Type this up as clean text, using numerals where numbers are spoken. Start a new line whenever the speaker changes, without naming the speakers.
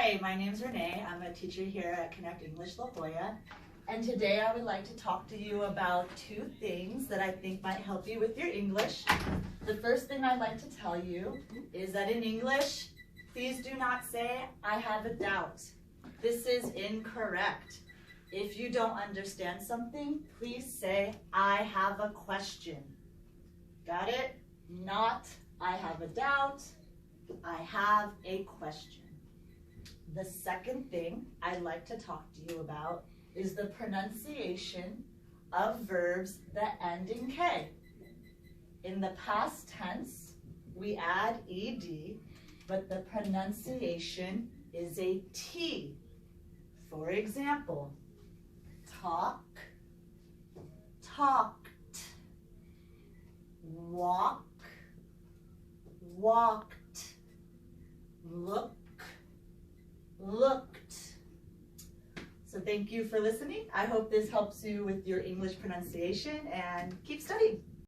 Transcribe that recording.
Hi, my name's Renee. I'm a teacher here at Connect English La Jolla. And today I would like to talk to you about two things that I think might help you with your English. The first thing I'd like to tell you is that in English, please do not say, I have a doubt. This is incorrect. If you don't understand something, please say, I have a question. Got it? Not, I have a doubt. I have a question. The second thing I'd like to talk to you about is the pronunciation of verbs that end in K. In the past tense, we add ed, but the pronunciation is a T. For example, talk, talked, walk, walked, look, looked. So thank you for listening. I hope this helps you with your English pronunciation and keep studying.